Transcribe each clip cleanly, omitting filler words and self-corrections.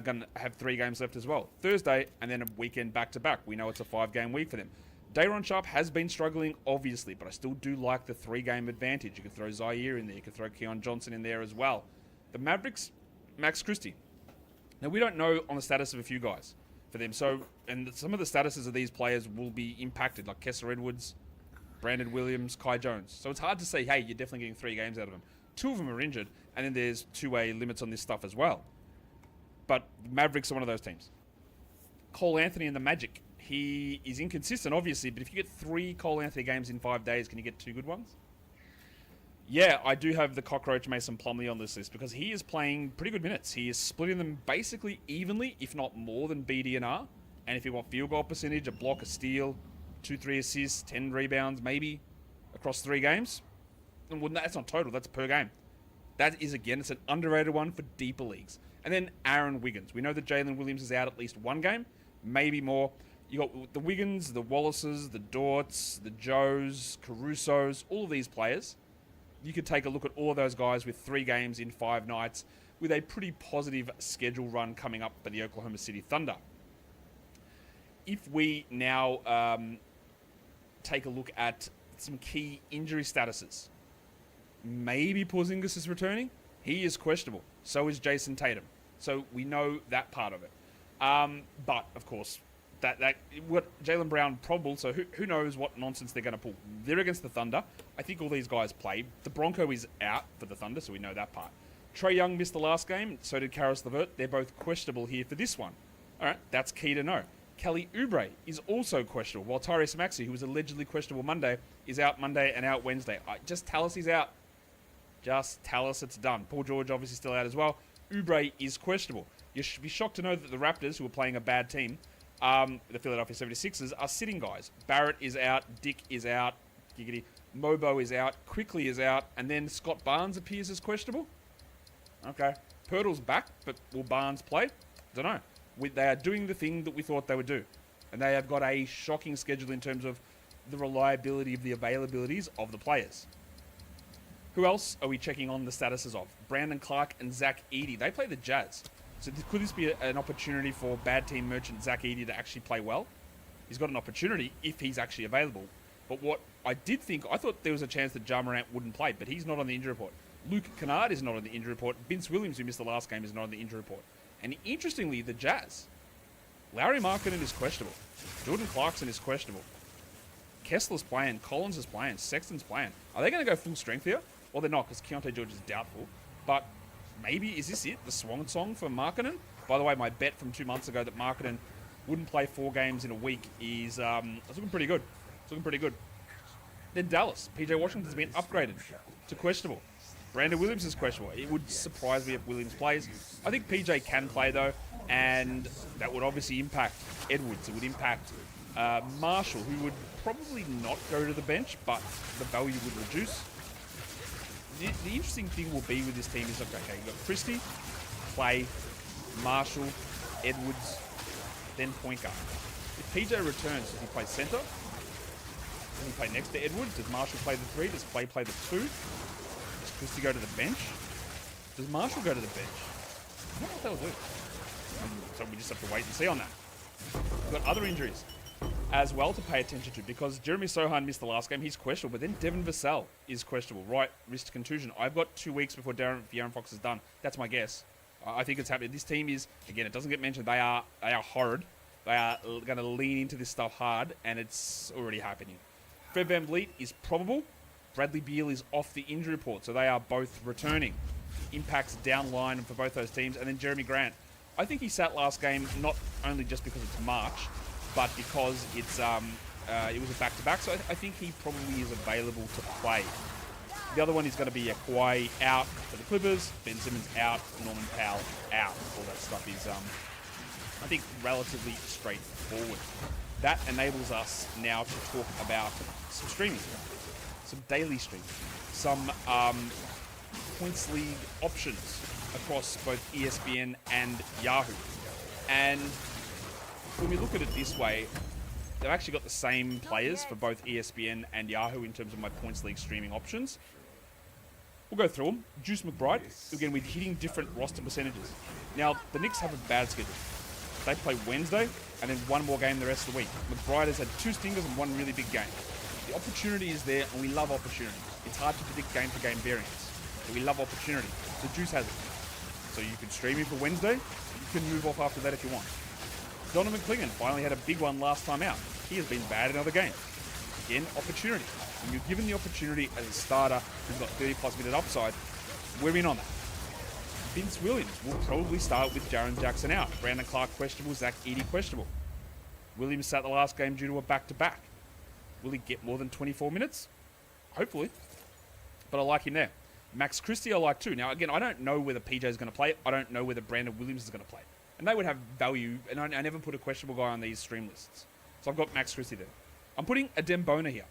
going to have 3 games left as well. Thursday, and then a weekend back-to-back. We know it's a 5-game week for them. Dayron Sharp has been struggling, obviously, but I still do like the 3-game advantage. You could throw Zaire in there. You could throw Keon Johnson in there as well. The Mavericks, Max Christie. Now, we don't know on the status of a few guys for them. So, and some of the statuses of these players will be impacted, like Kessler Edwards, Brandon Williams, Kai Jones. So it's hard to say, hey, you're definitely getting 3 games out of them. 2 of them are injured, and then there's 2-way limits on this stuff as well. But the Mavericks are one of those teams. Cole Anthony and the Magic. He is inconsistent, obviously, but if you get 3 Cole Anthony games in 5 days, can you get 2 good ones? Yeah, I do have the cockroach Mason Plumlee on this list because he is playing pretty good minutes. He is splitting them basically evenly, if not more than BDNR. And if you want field goal percentage, a block, a steal, 2-3 assists, 10 rebounds, maybe, across 3 games. And that's not total, that's per game. That is, again, it's an underrated one for deeper leagues. And then Aaron Wiggins. We know that Jalen Williams is out at least 1 game, maybe more. You got the Wiggins, the Wallaces, the Dorts, the Joes, Carusos, all of these players. You could take a look at all of those guys with 3 games in 5 nights with a pretty positive schedule run coming up for the Oklahoma City Thunder. If we now take a look at some key injury statuses, maybe Porzingis is returning. He is questionable. So is Jason Tatum. So we know that part of it. But, of course, that what Jaylen Brown probable, so who knows what nonsense they're going to pull. They're against the Thunder. I think all these guys played. The Bronco is out for the Thunder, so we know that part. Trae Young missed the last game, so did Karis LeVert. They're both questionable here for this one. All right, that's key to know. Kelly Oubre is also questionable, while Tyrese Maxey, who was allegedly questionable Monday, is out Monday and out Wednesday. Just tell us he's out. Just tell us it's done. Paul George obviously still out as well. Oubre is questionable. You should be shocked to know that the Raptors, who are playing a bad team, the Philadelphia 76ers, are sitting guys. Barrett is out. Dick is out. Giggity. Mobo is out. Quickly is out. And then Scott Barnes appears as questionable. Okay. Pirtle's back, but will Barnes play? Don't know. They are doing the thing that we thought they would do. And they have got a shocking schedule in terms of the reliability of the availabilities of the players. Who else are we checking on the statuses of? Brandon Clark and Zach Edey. They play the Jazz. So could this be an opportunity for bad team merchant Zach Edey to actually play well? He's got an opportunity if he's actually available. But what I thought there was a chance that Ja Morant wouldn't play, but he's not on the injury report. Luke Kennard is not on the injury report. Vince Williams, who missed the last game, is not on the injury report. And interestingly, the Jazz. Larry Markkinen is questionable. Jordan Clarkson is questionable. Kessler's playing. Collins is playing. Sexton's playing. Are they going to go full strength here? Well, they're not, because Keontae George is doubtful. But maybe, is this it? The swan song for Markkinen? By the way, my bet from 2 months ago that Markkinen wouldn't play 4 games in a week is it's looking pretty good. It's looking pretty good. Then Dallas. PJ Washington's been upgraded to questionable. Brandon Williams is questionable. It would surprise me if Williams plays. I think PJ can play, though, and that would obviously impact Edwards. It would impact Marshall, who would probably not go to the bench, but the value would reduce. The interesting thing will be with this team is, okay, you've got Christie, Clay, Marshall, Edwards, then point guard. If PJ returns, does he play center? Does he play next to Edwards? Does Marshall play the 3? Does Clay play the 2? Does Christie go to the bench? Does Marshall go to the bench? I don't know what they'll do. So we just have to wait and see on that. We've got other injuries as well to pay attention to, because Jeremy Sohan missed the last game. He's questionable, but then Devin Vassell is questionable. Right wrist contusion. I've got 2 weeks before De'Aaron Fox is done. That's my guess. I think it's happening. This team is, again, it doesn't get mentioned. They are horrid. They are going to lean into this stuff hard, and it's already happening. Fred VanVleet is probable. Bradley Beal is off the injury report, so they are both returning. Impacts down line for both those teams. And then Jeremy Grant. I think he sat last game not only just because it's March, but because it was a back-to-back, so I think he probably is available to play. The other one is going to be Kawhi out for the Clippers, Ben Simmons out, Norman Powell out. All that stuff is, I think, relatively straightforward. That enables us now to talk about some streaming, some daily streaming, some points league options across both ESPN and Yahoo. And when we look at it this way, they've actually got the same players for both ESPN and Yahoo in terms of my points league streaming options. We'll go through them. Juice McBride, again, with hitting different roster percentages. Now, the Knicks have a bad schedule. They play Wednesday and then one more game the rest of the week. McBride has had 2 stingers and 1 really big game. The opportunity is there, and we love opportunity. It's hard to predict game-to-game variance, but we love opportunity. The Juice has it. So you can stream him for Wednesday. You can move off after that if you want. Donovan Clingan finally had a big one last time out. He has been bad in other games. Again, opportunity. When you're given the opportunity as a starter who's got 30-plus minute upside, we're in on that. Vince Williams will probably start with Jaren Jackson out. Brandon Clark questionable, Zach Edey questionable. Williams sat the last game due to a back-to-back. Will he get more than 24 minutes? Hopefully. But I like him there. Max Christie I like too. Now, again, I don't know whether PJ is going to play. I don't know whether Brandon Williams is going to play. And they would have value, and I never put a questionable guy on these stream lists. So I've got Max Christie there. I'm putting a Dembona here,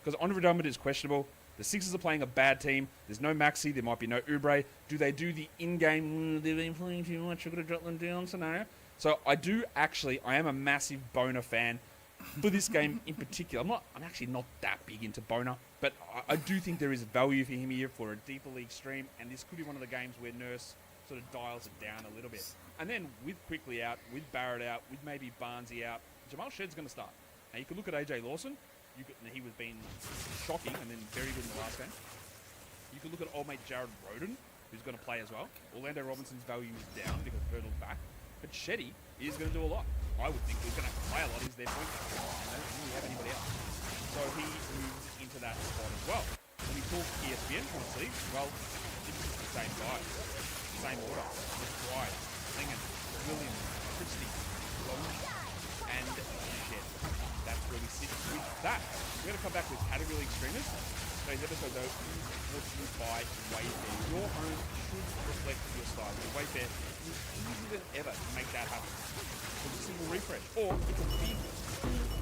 because Andre Drummond is questionable. The Sixers are playing a bad team. There's no Maxey. There might be no Oubre. Do they do the in-game, they've been playing too much, I've got to drop them down scenario? So I am a massive Bona fan for this game in particular. I'm actually not that big into Bona, but I do think there is value for him here for a deeper league stream, and this could be one of the games where Nurse sort of dials it down a little bit. And then with Quickly out, with Barrett out, with maybe Barnesy out, Jamal Shedd's going to start. Now you could look at AJ Lawson. He was being shocking and then very good in the last game. You could look at old mate Jared Roden, who's going to play as well. Orlando Robinson's value is down because Hurdle's back. But Sheddy is going to do a lot. I would think he's going to have to play a lot. He's their point guard. They don't really have anybody else. So he moves into that spot as well. When we talk ESPN points league, well, it's the same guys. Same order. McBride, Clingan, Williams, Christie, Lowe, and Shed. That's where we sit with that. We're going to come back with category league streamers. Today's episode, though, is brought to you by Wayfair. Your home should reflect your style. With Wayfair, it's easier than ever to make that happen. With a single refresh. Or it's a big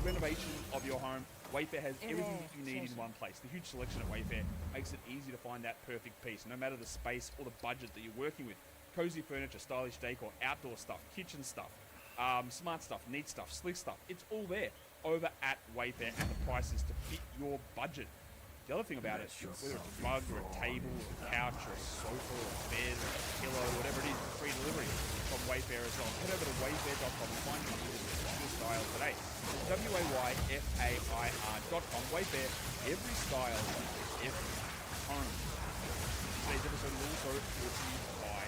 renovation of your home. Wayfair has everything that you need in one place. The huge selection at Wayfair makes it easy to find that perfect piece, no matter the space or the budget that you're working with. Cozy furniture, stylish decor, outdoor stuff, kitchen stuff, smart stuff, neat stuff, slick stuff. It's all there over at Wayfair, and the prices to fit your budget. The other thing about it, whether it's a rug or a table or a couch or a sofa or a bed or a pillow, whatever it is, free delivery from Wayfair as well. Head over to wayfair.com and find your style today. WAYFAIR.com. Wayfair, every style, every home. Today's episode is also brought to you by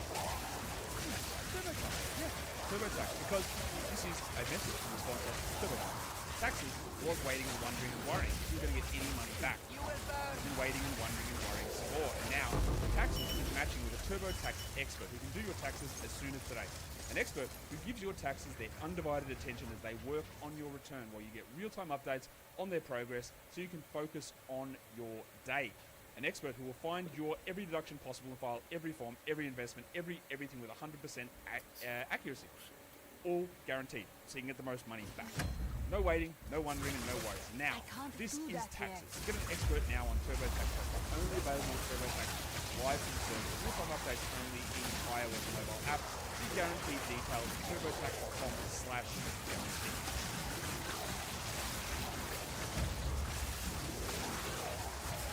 TurboTax, because this is a message from the sponsor, TurboTax. Taxes was waiting and wondering and worrying if you're going to get any money back. You've been waiting and wondering and worrying some more. And now, Taxes is matching with a TurboTax expert who can do your taxes as soon as today. An expert who gives your taxes their undivided attention as they work on your return, while you get real-time updates on their progress so you can focus on your day. An expert who will find your every deduction possible and file every form, every investment, everything with 100% accuracy. All guaranteed, so you can get the most money back. No waiting, no wondering, and no worries. Now, this is Taxes. Get an expert now on TurboTax. Only available on TurboTax. Live from the service. Real-time updates only in iOS mobile app. You guaranteed details at turbotax.com/guarantee.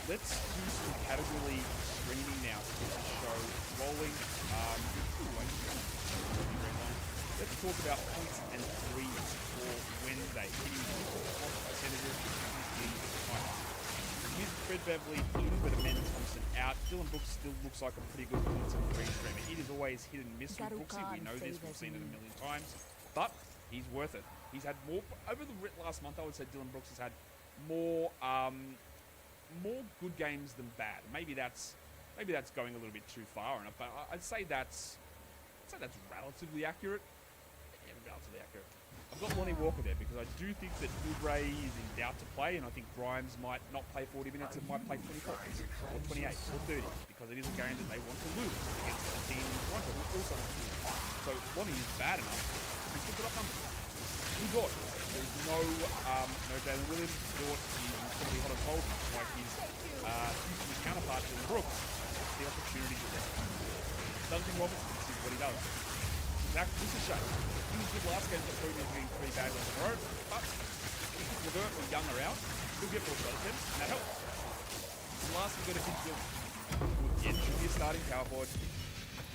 Let's do some category streaming now to get the show rolling. Let's talk about points and threes for Wednesday. Here's Fred Beverly in with Amanda Thompson out. Dylan Brooks still looks like a pretty good points and threes streamer. It is always hit and miss with Brooksy. We know this. We've seen it a million times. But he's worth it. He's had more over the last month. I would say Dylan Brooks has had more good games than bad. Maybe that's going a little bit too far on it, but I'd say that's relatively accurate. Yeah, relatively accurate. I've got Lonnie Walker there because I do think that Oubre is in doubt to play, and I think Grimes might not play 40 minutes and might play 24 or 28 or 30 because it is a game that they want to lose against a team in Toronto who also wants to lose. So Lonnie is bad enough to pick it up numbers. Who Dort? There's no Jalen Williams. Dort is probably hot and cold like his Houston counterpart Dylan Brooks. The opportunity is there. Duncan Robinson, this is what he does. Zach, this is Shea. He was good last game, but Kobe being pretty bad ones in a row. But if Levert or Young are out, he'll get more shot attempts, and that helps. And last, we've got a kid build. Again, should be a starting power forward.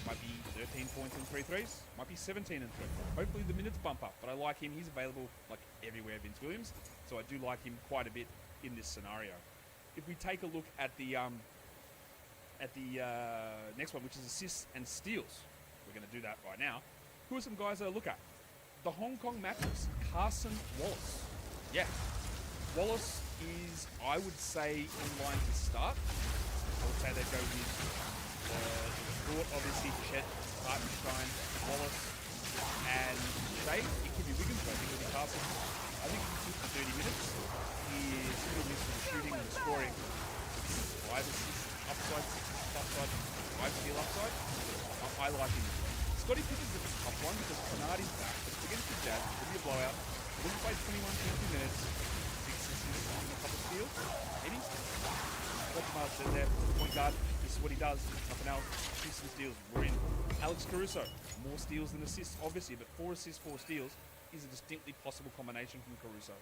Might be 13 points and 3 threes. Might be 17 and 3. Hopefully the minutes bump up. But I like him. He's available like everywhere, Vince Williams. So I do like him quite a bit in this scenario. If we take a look at the next one, which is assists and steals, we're going to do that right now. Who are some guys to look at? The Hong Kong matchups. Carson Wallace. Yeah. Wallace is, I would say, in line to start. I would say they go with Short, obviously, Chet, Hartenstein, Wallace, and Shea. It could be Wiggins, but I think it'll be Carson. I think he's for 30 minutes. He is still used to the shooting and the scoring. 5 assists upside, 6 assists upside, 5 steal upside. I like him. Scotty Pippen's a tough one because Kennard is back. It's against the Jazz. It'll be a blowout. He'll play 21, 20 minutes. 6 assists and a couple of steals. Maybe. Like Jamal said there, point guard, this is what he does. Nothing else. Assists and steals. We're in. Alex Caruso. More steals than assists, obviously, but 4 assists, 4 steals is a distinctly possible combination from Caruso.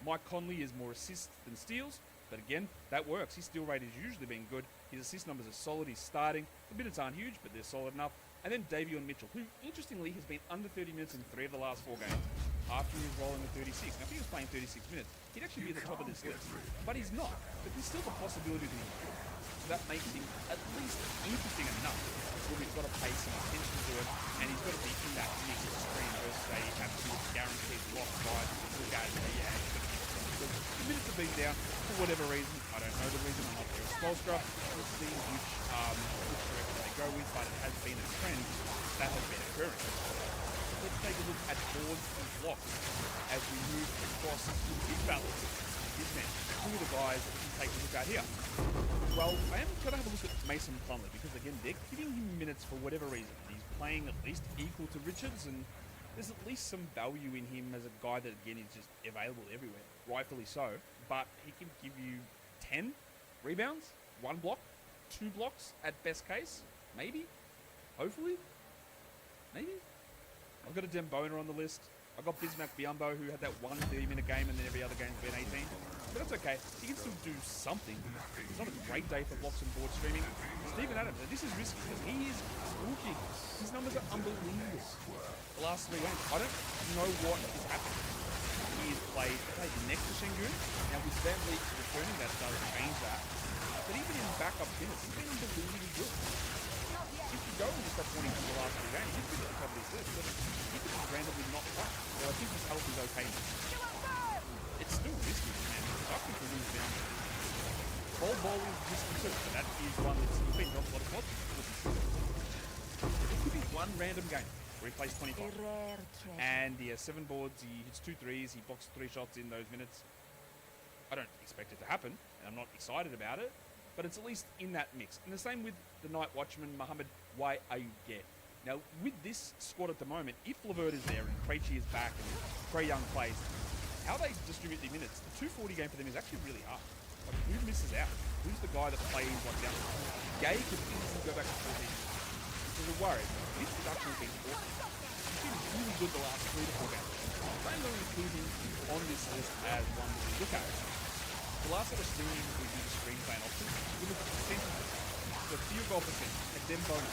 Mike Conley is more assists than steals, but again, that works. His steal rate has usually been good. His assist numbers are solid. He's starting. The minutes aren't huge, but they're solid enough. And then Davion Mitchell, who, interestingly, has been under 30 minutes in 3 of the last 4 games after he was rolling with 36. Now, if he was playing 36 minutes, he'd actually be at the top of this list. But he's not. But there's still the possibility that he could. So that makes him at least interesting enough where we've got to pay some attention to it, and he's got to be in that mix of screen versus a absolute guaranteed lock by the guys that the minutes have been down for whatever reason. I don't know the reason. I'm not there. Spolstra. We'll see which direction they go with, but it has been a trend that has been occurring. Let's take a look at boards and blocks as we move across big battles. This man, who are the guys that we can take a look at here? Well, I am going to have a look at Mason Plumlee because, again, they're giving him minutes for whatever reason. He's playing at least equal to Richards, and there's at least some value in him as a guy that, again, is just available everywhere. Rightfully so. But he can give you 10 rebounds, 1 block, 2 blocks at best case. Maybe. Hopefully. Maybe. I've got a Dembona on the list. I've got Bismack Biyombo, who had that 1 30-minute game and then every other game's been 18. But that's okay. He can still do something. It's not a great day for blocks and board streaming. Steven Adams, this is risky because he is rookie. His numbers are unbelievable. The last 3 games, I don't know what is happening. He has played next to Şengün. Now with Van Vliet returning, that does change that. But even in backup minutes, he's been unbelievably good. If you go and just stop winning from the last 2 games, he's been at the top of this list. But he could just randomly not play. So I think his health is okay now. It's still risky, man. I think he lose down. Ball is risky too. That is one that's been dropped a lot of spots. It could be one random game where he plays 25. And he has 7 boards, he hits 2 threes, he blocks 3 shots in those minutes. I don't expect it to happen, and I'm not excited about it, but it's at least in that mix. And the same with the Night Watchman, Mohamed Wayayuge. Now, with this squad at the moment, if Levert is there and Krejci is back and Trae Young plays, how they distribute the minutes, the 240 game for them is actually really hard. Like, who misses out? Who's the guy that plays like down? Gay could easily go back to 14. Which is a worry. His production has been awesome. He's been really good the last 3 to 4 games. I'm going to include him on this list as one to look at. The last set of streaming we do the screen playing options, we look at the percentages. The field goal percentage, and Dembona,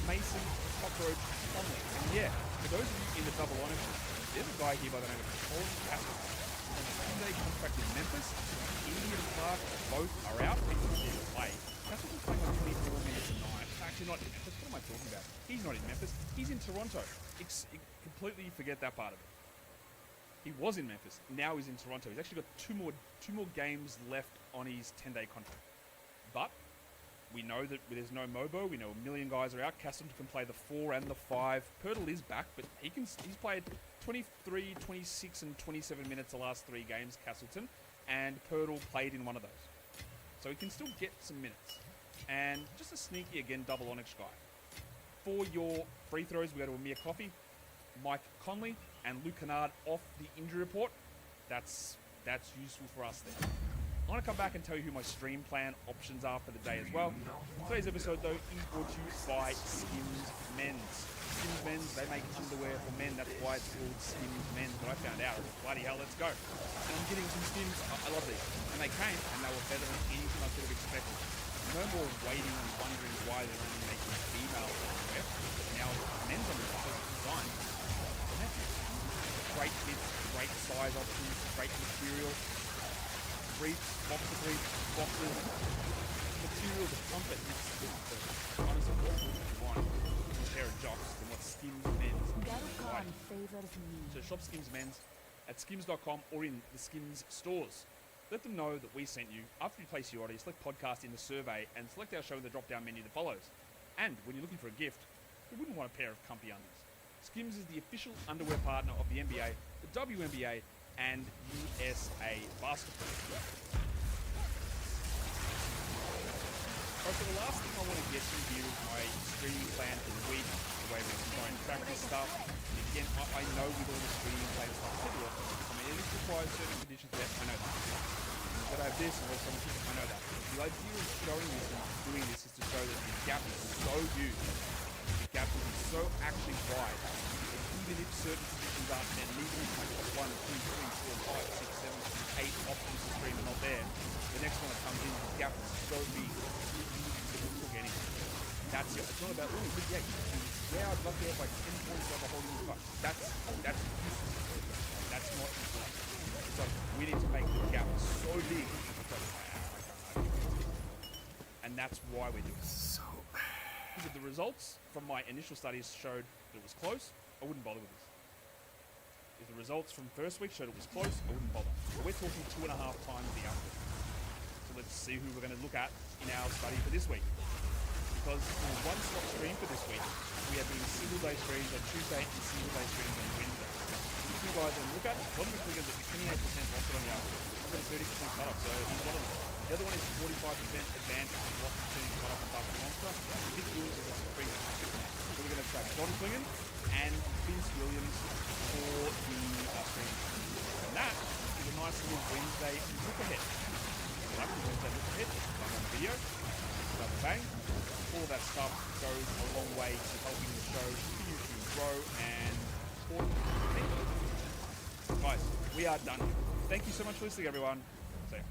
Mason, Cockroach, Plumlee. And yeah, for those of you in the double ownership, there's a guy here by the name of Colin Castro on a 2-day contract in Memphis. Indy and Clark both are out. People need to play. Castleton's playing on 24 minutes a night. Actually, not in Memphis. What am I talking about? He's not in Memphis. He's in Toronto. Completely forget that part of it. He was in Memphis. Now he's in Toronto. He's actually got two more games left on his 10-day contract. But we know that there's no Mobo. We know a million guys are out. Castleton can play the 4 and the 5. Pirtle is back, but he's played 23, 26, and 27 minutes the last 3 games, Castleton, and Pirtle played in one of those. So he can still get some minutes. And just a sneaky, again, double Onyx guy. For your free throws, we go to Amir Coffey, Mike Conley, and Luke Kennard off the injury report. That's useful for us there. I want to come back and tell you who my stream plan options are for the day as well. Today's episode, though, is brought to you by Skims Men's. Skims Men's, they make underwear for men. That's why it's called Skims Men's. But I found out, bloody hell, let's go. And I'm getting some Skims. I love these. And they came, and they were better than anything I could have expected. No more waiting and wondering why they're only making female underwear. Now men's underwear is designed. Great fits, great size options, great material. Briefs, boxer briefs, boxers. Material, the comfort, honestly, what would you want from a pair of jocks than what Skims men's provide? So shop Skims men's at skims.com or in the Skims stores. Let them know that we sent you. After you place your order, you select podcast in the survey and select our show in the drop-down menu that follows. And when you're looking for a gift, who wouldn't want a pair of comfy undies? Skims is the official underwear partner of the NBA, the WNBA, and USA Basketball. Alright, so the last thing I want to get to here is my streaming plan for the week, the way we can try and track this stuff. And again, I know with all the streaming plan stuff, it requires certain conditions there, I know that. You've got to have this, and also I know that. The idea of showing this and doing this is to show that the gap is so huge, the gap is so actually wide, that even if certain conditions aren't met, and even if you have 1, 2, 3, 4, 5, 6, 7, 8 options to stream and not there, the next one that comes in, the gap is so big, that's it. It's not about, oh, but yeah, I'd love to have like 10 points over holding the puck. That's useless. That's not important. It's like, we need to make the gap so big. And that's why we're doing it. So because if the results from my initial studies showed that it was close, I wouldn't bother with this. If the results from first week showed it was close, I wouldn't bother. But we're talking 2.5 times the output. So let's see who we're going to look at in our study for this week. Because in a one-slot stream for this week, we have been single-day streams on Tuesday and single-day streams on Wednesday. If you guys want to look at, one of the figures is 28% roster on the other. I've got a 30% cut-off, so he's one of them. The other one is 45% advantage on roster percentage cut-off on Buffalo Monster. This Williams is a supreme. So we're going to track John Klingon and Vince Williams for the stream. And that is a nice little Wednesday look-ahead. So that's the Wednesday look-ahead. I'm on the video. Double bang. All that stuff goes a long way to helping the show continue to grow and support people. Guys, we are done. Thank you so much for listening, everyone. See ya.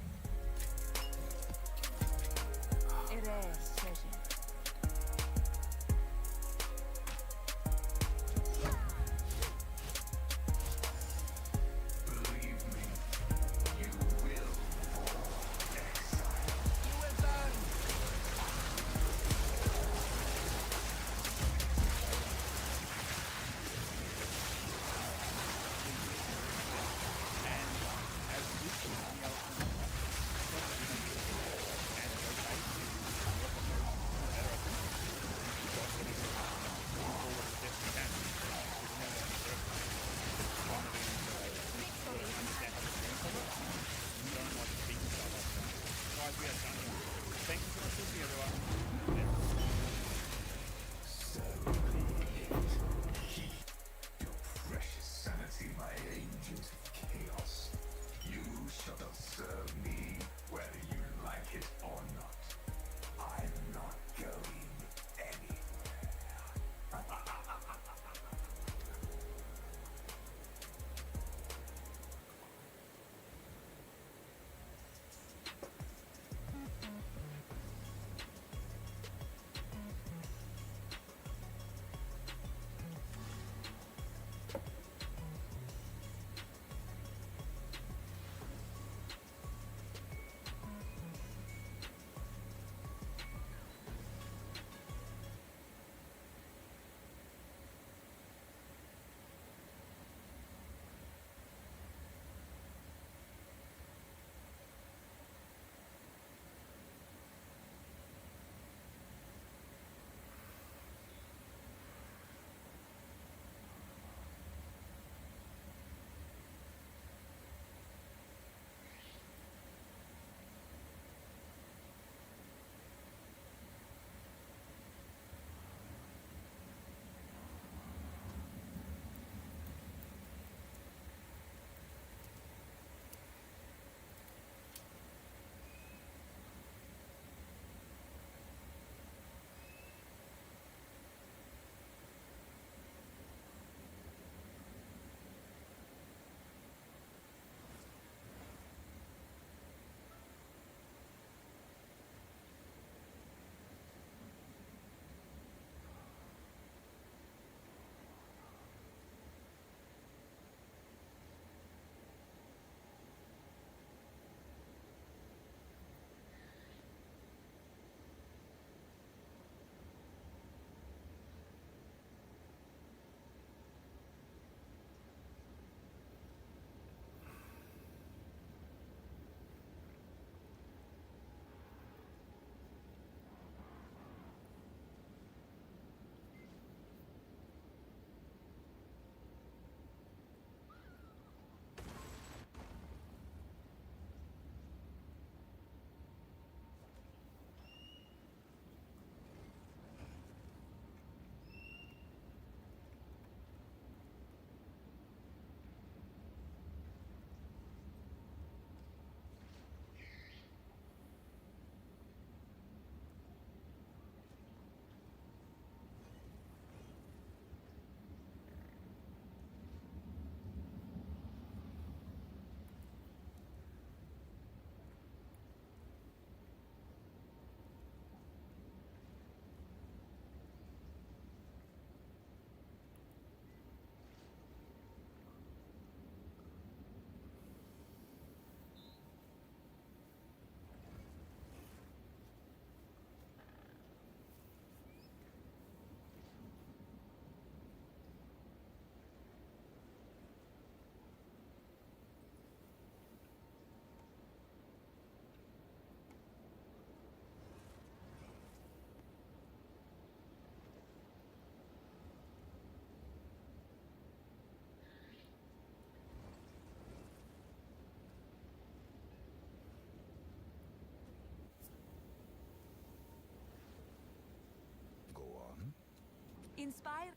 Inspiring.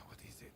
What is it?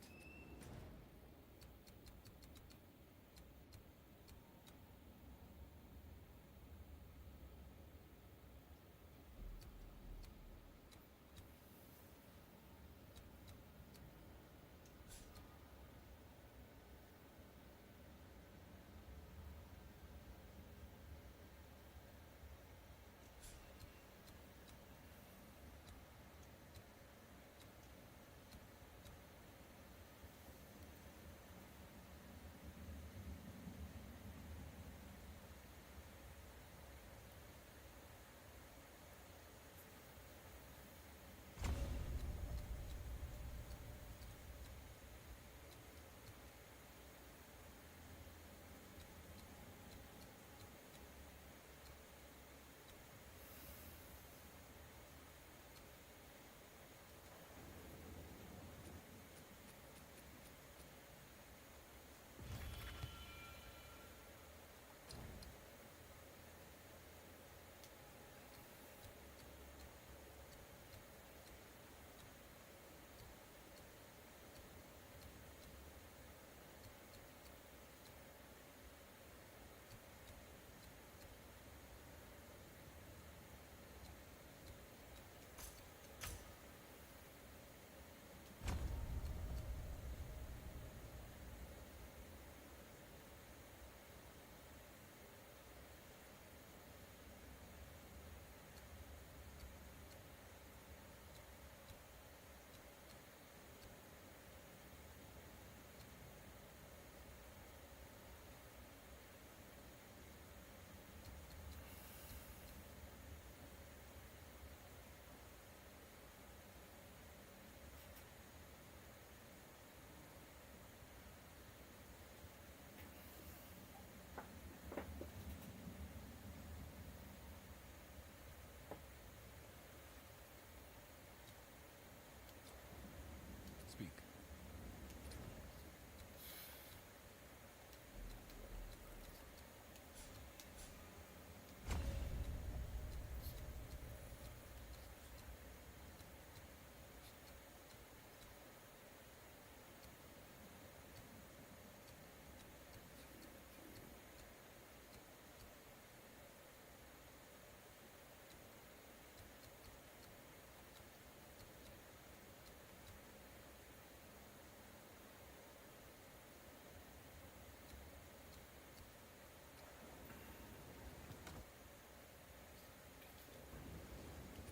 Speak.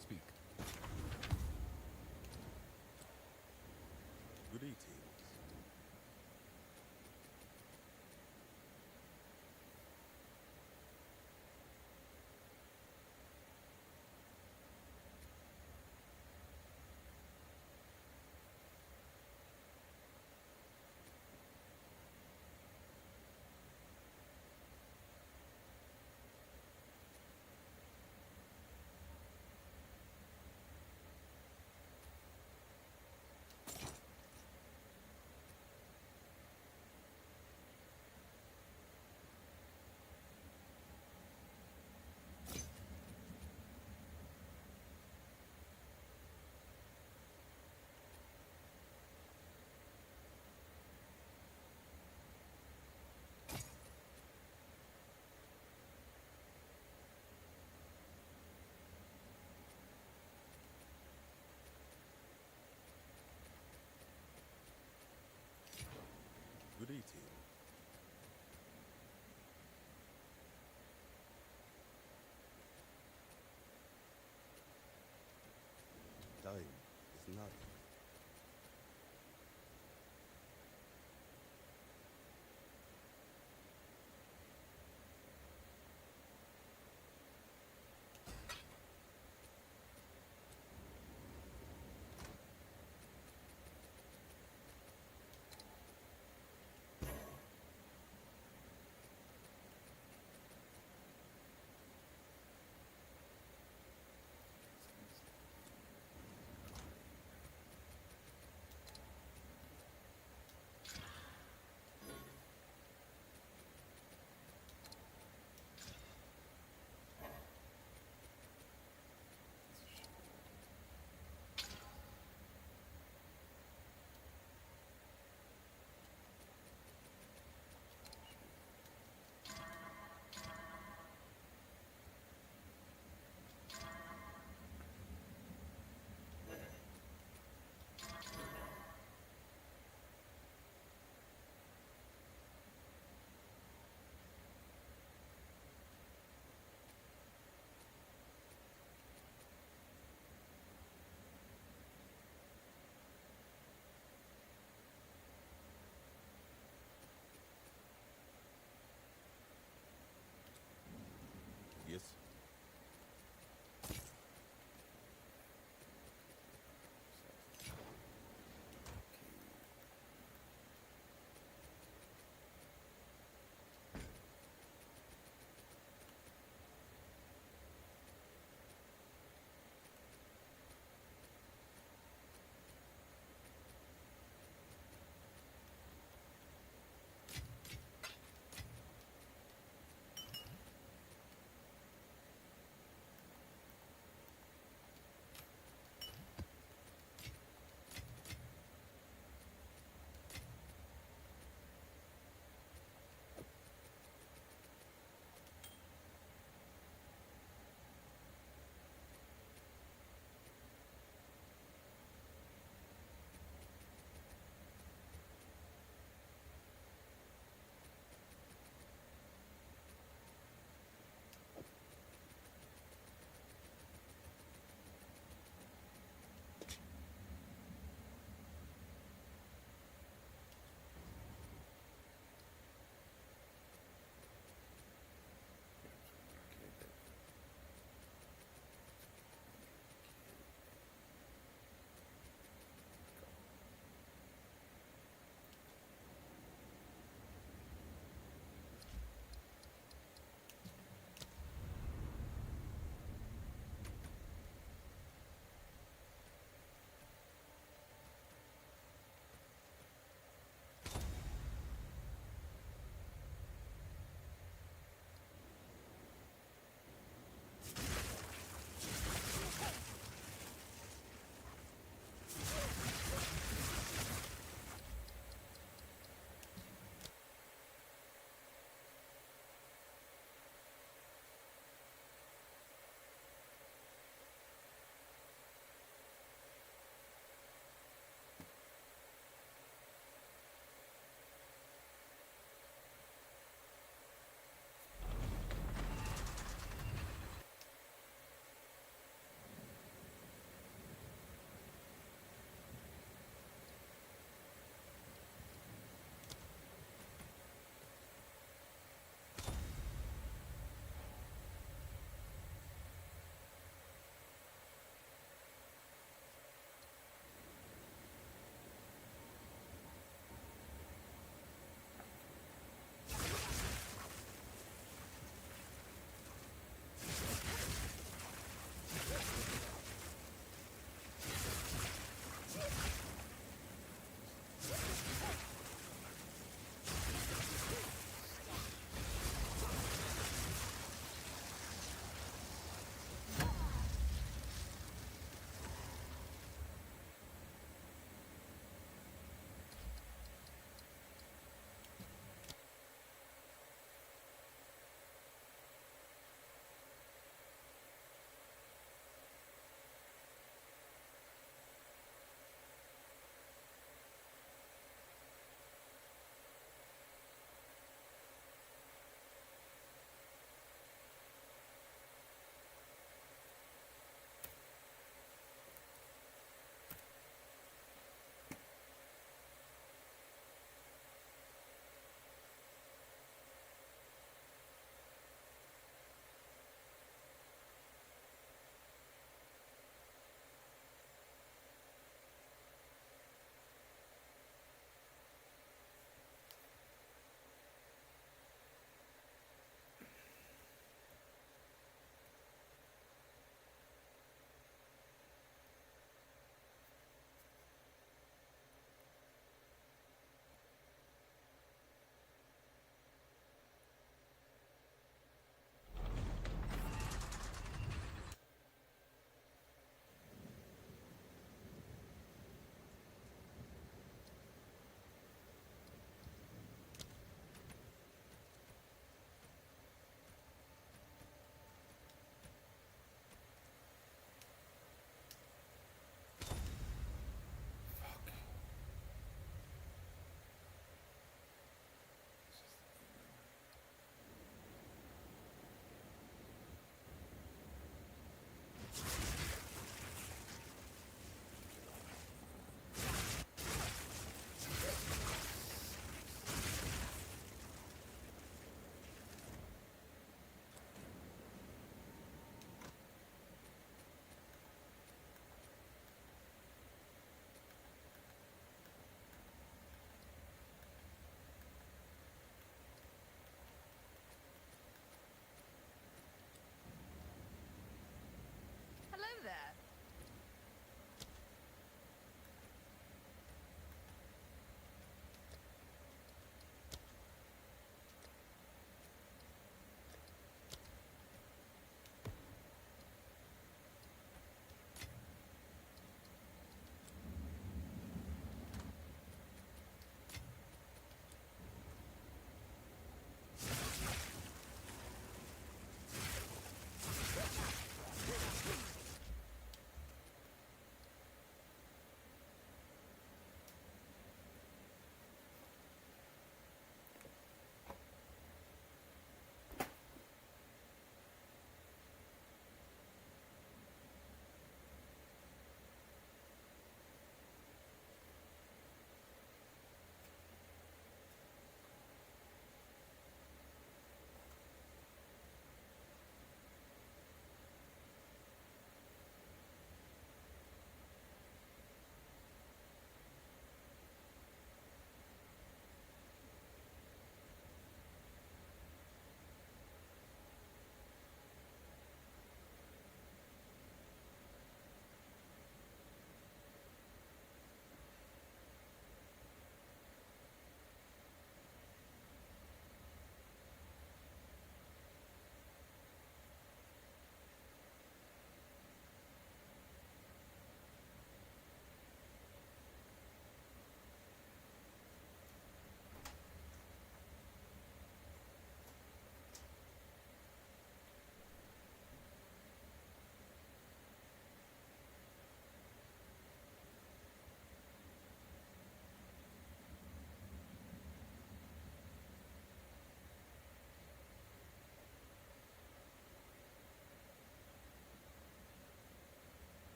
Speak. Greetings. Greetings. Time is nothing.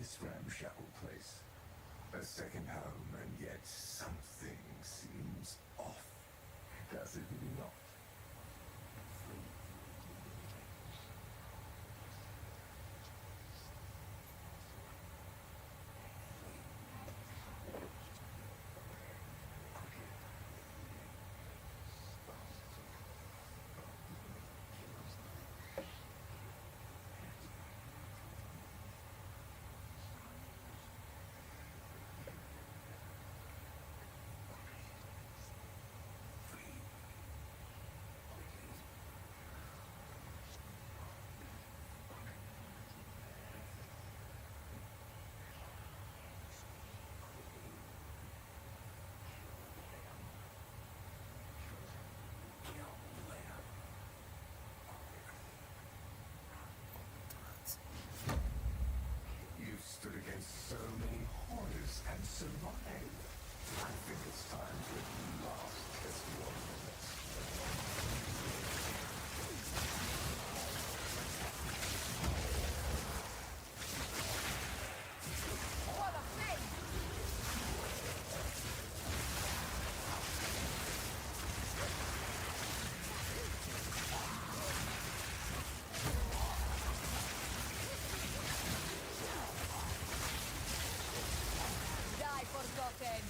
this ramshackle place. A second home, and yet something seems off. Does it not? Stood against so many horrors and survived. I think it's time to at last test your limits. What a thing! Die forgotten!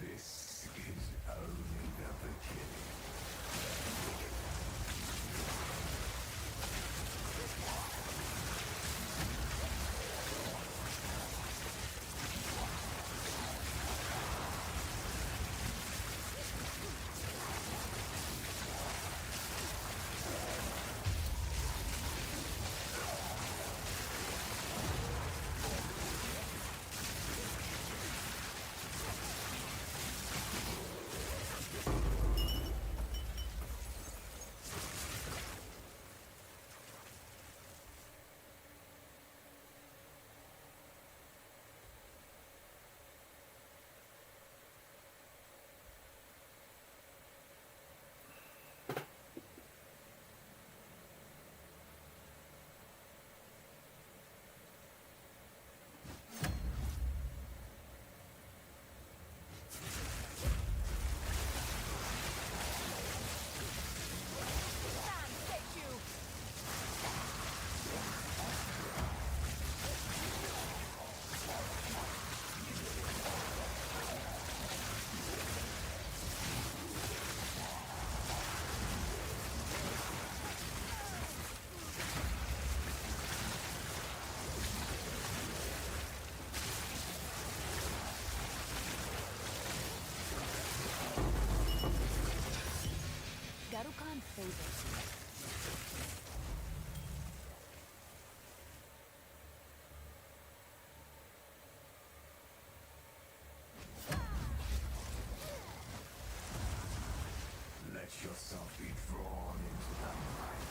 This is only the beginning. Sam, take you! Garukan favors you. Let yourself be drawn into the night.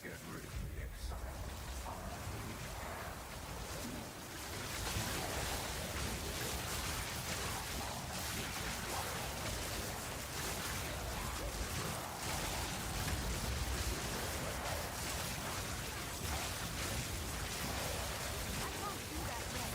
Get rid of the exile. I can't do that yet.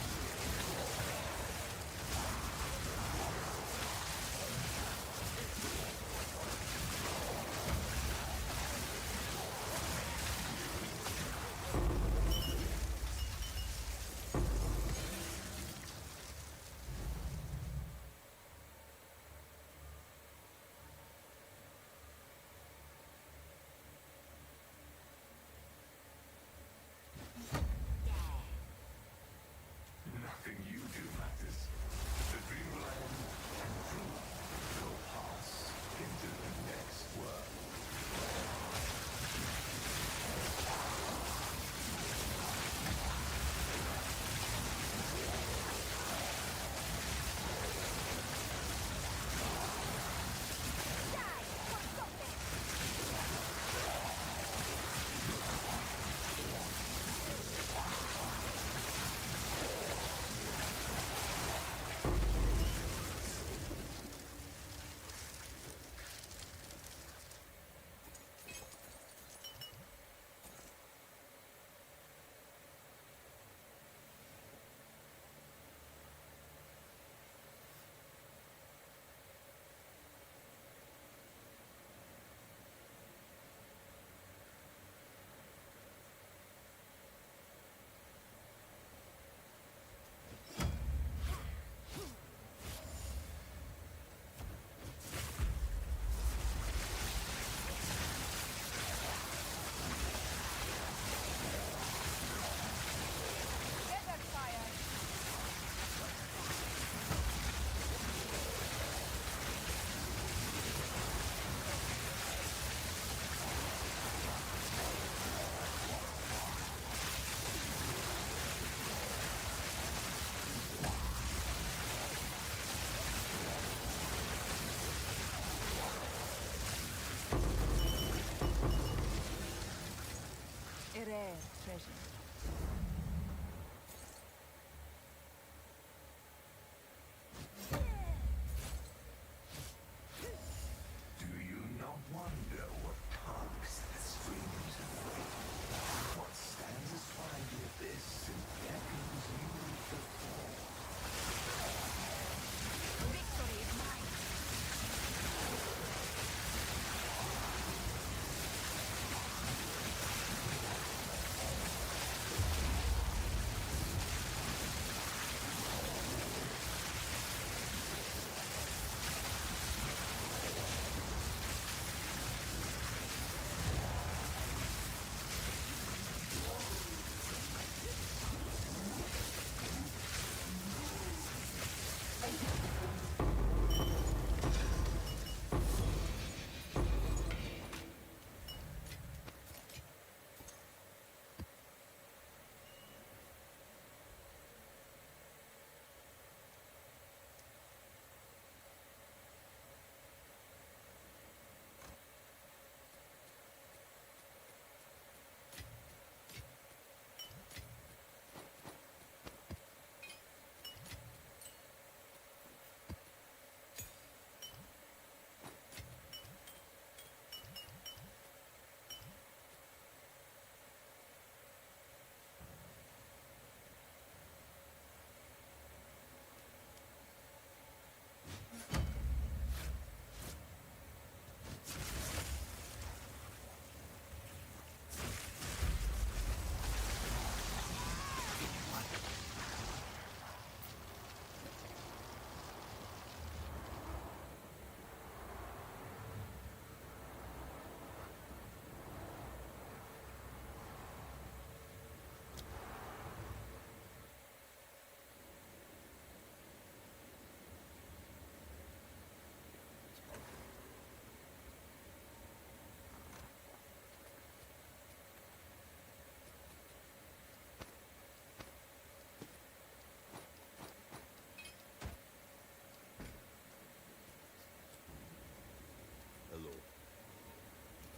Nothing you do matters. The dreamland and truth will pass into the next world. Die! Forgotten! Desert fire! A rare treasure. Do you not wonder what parks the streams of fate? What stands astride the abyss and beckons you to fall? Victory is mine!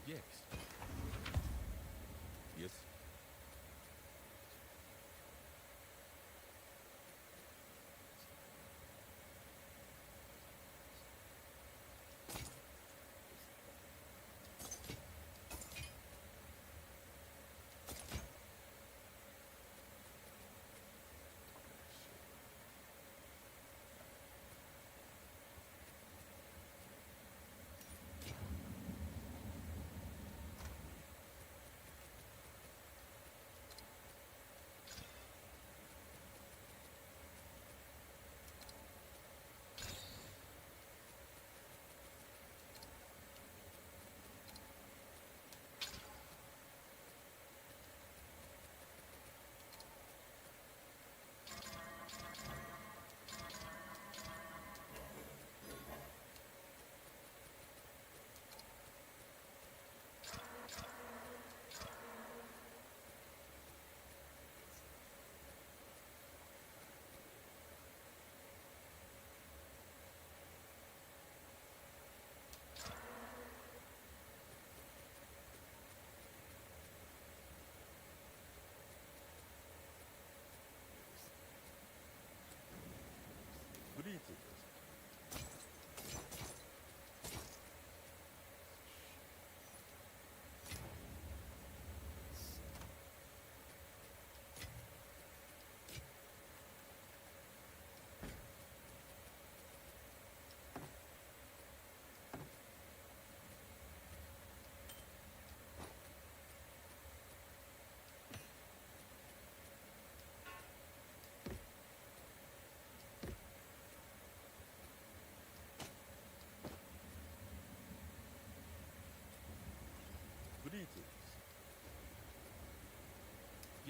Yes.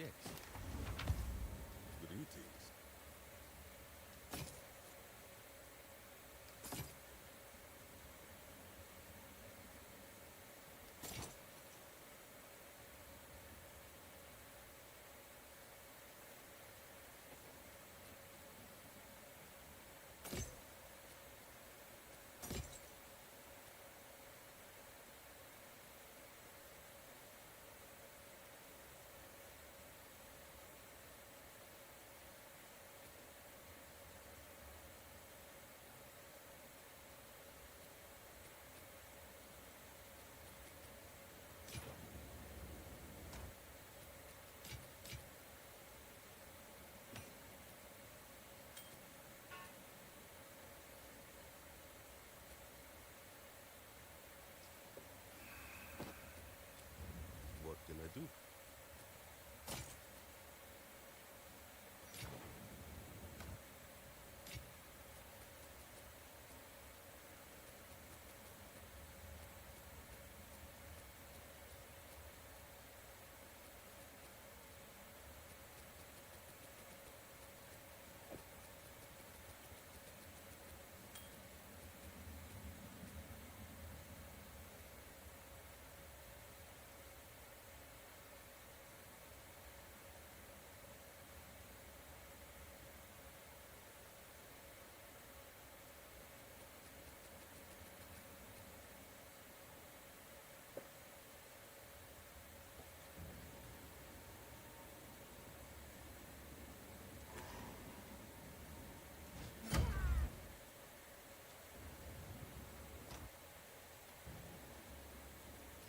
yet. Greetings. What can I do?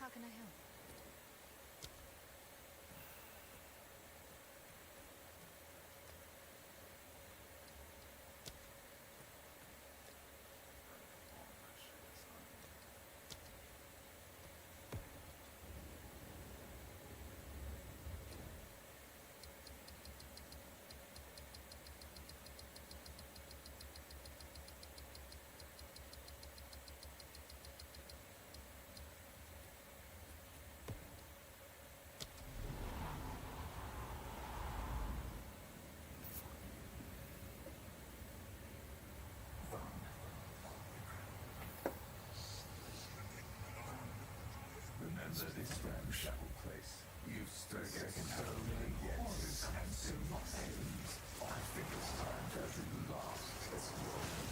How can I help? Remember this ramshackle place? Used to get so many yeses and Simulacrums. I think it's time to last explorers.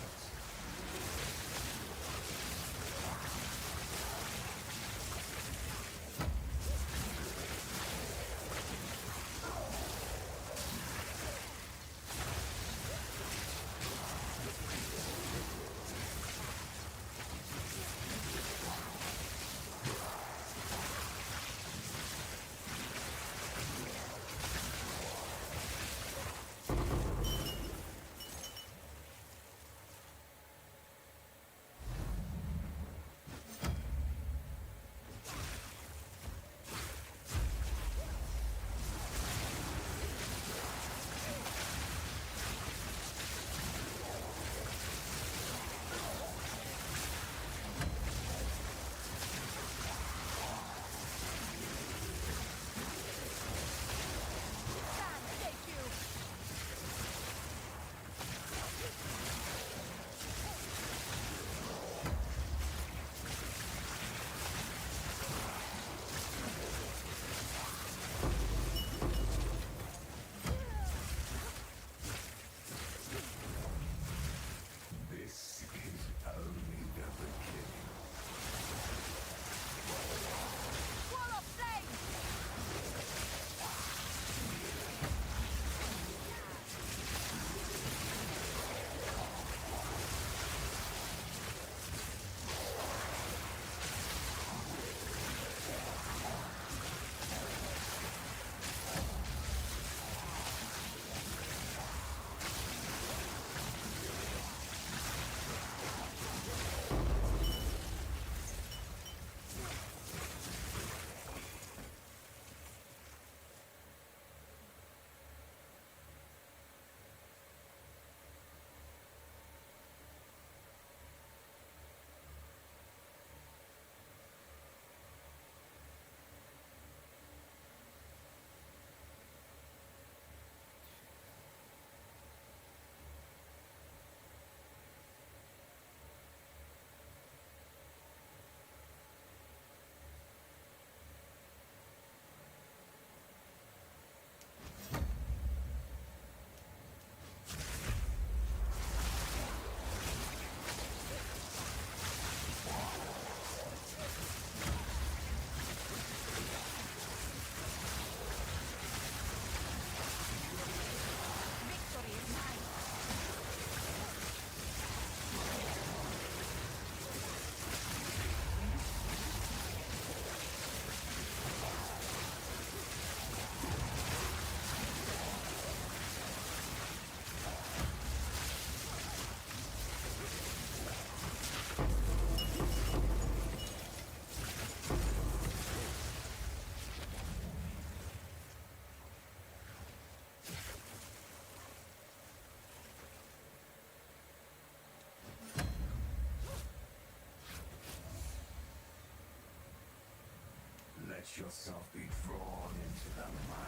yourself be drawn into the mire.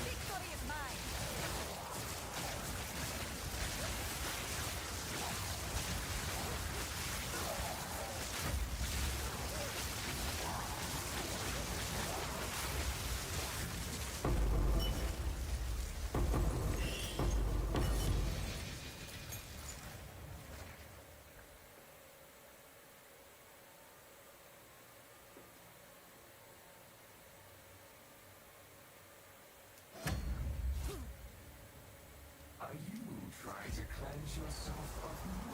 Victory is mine! Are you trying to cleanse yourself of